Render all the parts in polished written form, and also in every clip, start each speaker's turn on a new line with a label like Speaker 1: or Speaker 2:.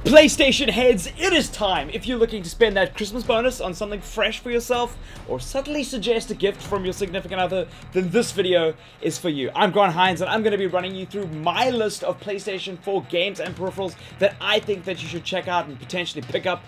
Speaker 1: PlayStation heads, it is time! If you're looking to spend that Christmas bonus on something fresh for yourself, or subtly suggest a gift from your significant other, then this video is for you. I'm Hinds, and I'm going to be running you through my list of PlayStation 4 games and peripherals that I think that you should check out and potentially pick up.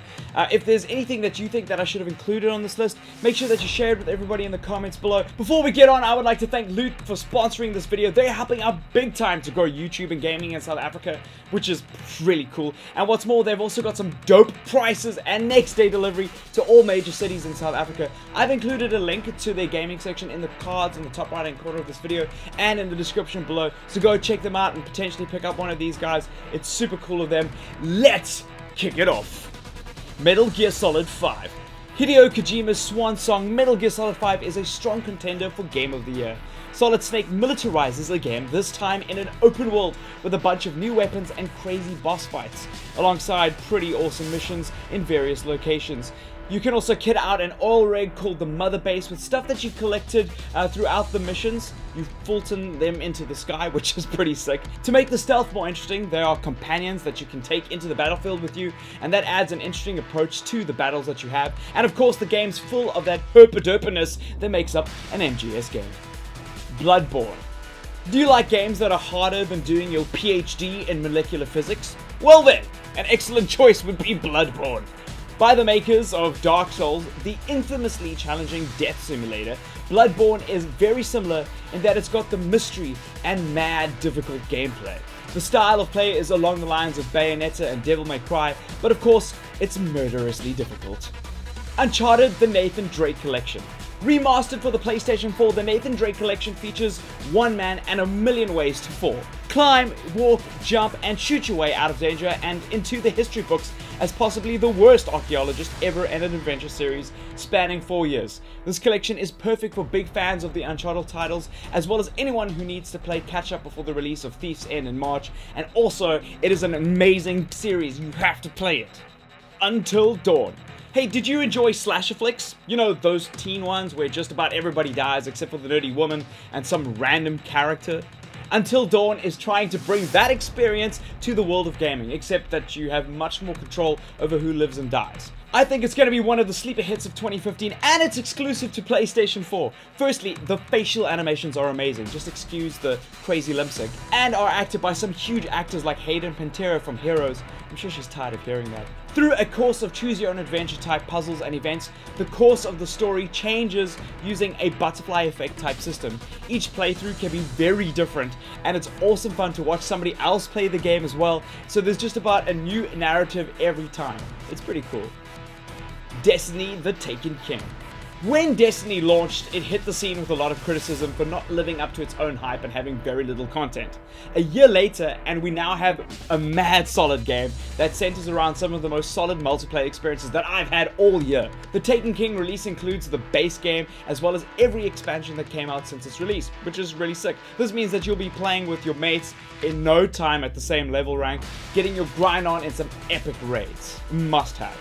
Speaker 1: If there's anything that you think that I should have included on this list, make sure that you share it with everybody in the comments below. Before we get on, I would like to thank Loot for sponsoring this video. They're helping out big time to grow YouTube and gaming in South Africa, which is really cool. And what's more, they've also got some dope prices and next day delivery to all major cities in South Africa. I've included a link to their gaming section in the cards in the top right hand corner of this video and in the description below, so go check them out and potentially pick up one of these guys. It's super cool of them. Let's kick it off. Metal Gear Solid 5. Hideo Kojima's swan song Metal Gear Solid 5 is a strong contender for Game of the Year. Solid Snake militarizes the game, this time in an open world with a bunch of new weapons and crazy boss fights, alongside pretty awesome missions in various locations. You can also kit out an oil rig called the Mother Base with stuff that you've collected throughout the missions. You've Fulton them into the sky, which is pretty sick. To make the stealth more interesting, there are companions that you can take into the battlefield with you, and that adds an interesting approach to the battles that you have. And of course, the game's full of that herpaderpiness that makes up an MGS game. Bloodborne. Do you like games that are harder than doing your PhD in molecular physics? Well then, an excellent choice would be Bloodborne. By the makers of Dark Souls, the infamously challenging death simulator, Bloodborne is very similar in that it's got the mystery and mad difficult gameplay. The style of play is along the lines of Bayonetta and Devil May Cry, but of course, it's murderously difficult. Uncharted: The Nathan Drake Collection. Remastered for the PlayStation 4, the Nathan Drake Collection features one man and a million ways to fall. Climb, walk, jump, and shoot your way out of danger and into the history books as possibly the worst archaeologist ever in an adventure series spanning 4 years. This collection is perfect for big fans of the Uncharted titles, as well as anyone who needs to play catch-up before the release of Thief's End in March, and also, it is an amazing series, you have to play it. Until Dawn. Hey, did you enjoy slasher flicks? You know, those teen ones where just about everybody dies except for the nerdy woman and some random character? Until Dawn is trying to bring that experience to the world of gaming, except that you have much more control over who lives and dies. I think it's going to be one of the sleeper hits of 2015, and it's exclusive to PlayStation 4. Firstly, the facial animations are amazing, just excuse the crazy lip sync, and are acted by some huge actors like Hayden Panettiere from Heroes. I'm sure she's tired of hearing that. Through a course of choose-your-own-adventure type puzzles and events, the course of the story changes using a butterfly effect type system. Each playthrough can be very different, and it's awesome fun to watch somebody else play the game as well, so there's just about a new narrative every time. It's pretty cool. Destiny: The Taken King. When Destiny launched, it hit the scene with a lot of criticism for not living up to its own hype and having very little content. A year later, and we now have a mad solid game that centers around some of the most solid multiplayer experiences that I've had all year. The Taken King release includes the base game, as well as every expansion that came out since its release, which is really sick. This means that you'll be playing with your mates in no time at the same level rank, getting your grind on in some epic raids. Must have.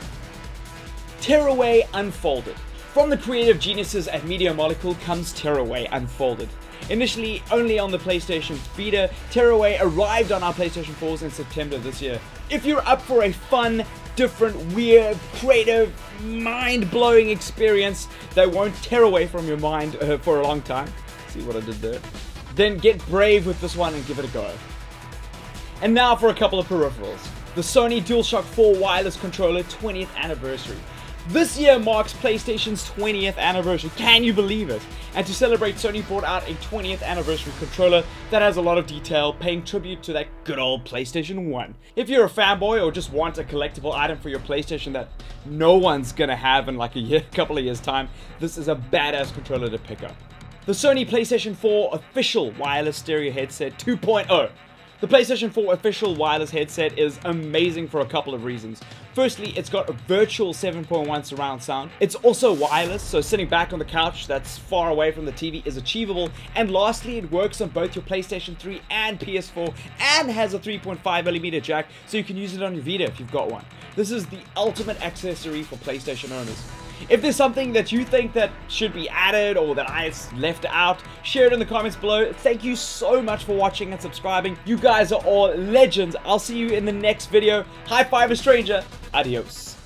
Speaker 1: Tearaway Unfolded. From the creative geniuses at Media Molecule comes Tearaway Unfolded. Initially only on the PlayStation Vita, Tearaway arrived on our PlayStation 4s in September this year. If you're up for a fun, different, weird, creative, mind-blowing experience that won't tear away from your mind for a long time, see what I did there? Then get brave with this one and give it a go. And now for a couple of peripherals. The Sony DualShock 4 wireless controller 20th anniversary. This year marks PlayStation's 20th anniversary, can you believe it? And to celebrate, Sony brought out a 20th anniversary controller that has a lot of detail, paying tribute to that good old PlayStation 1. If you're a fanboy or just want a collectible item for your PlayStation that no one's gonna have in like a couple of years time, this is a badass controller to pick up. The Sony PlayStation 4 official wireless stereo headset 2.0. The PlayStation 4 official wireless headset is amazing for a couple of reasons. Firstly, it's got a virtual 7.1 surround sound. It's also wireless, so sitting back on the couch that's far away from the TV is achievable. And lastly, it works on both your PlayStation 3 and PS4 and has a 3.5mm jack, so you can use it on your Vita if you've got one. This is the ultimate accessory for PlayStation owners. If there's something that you think that should be added or that I left out, share it in the comments below. Thank you so much for watching and subscribing. You guys are all legends. I'll see you in the next video. High five a stranger. Adios.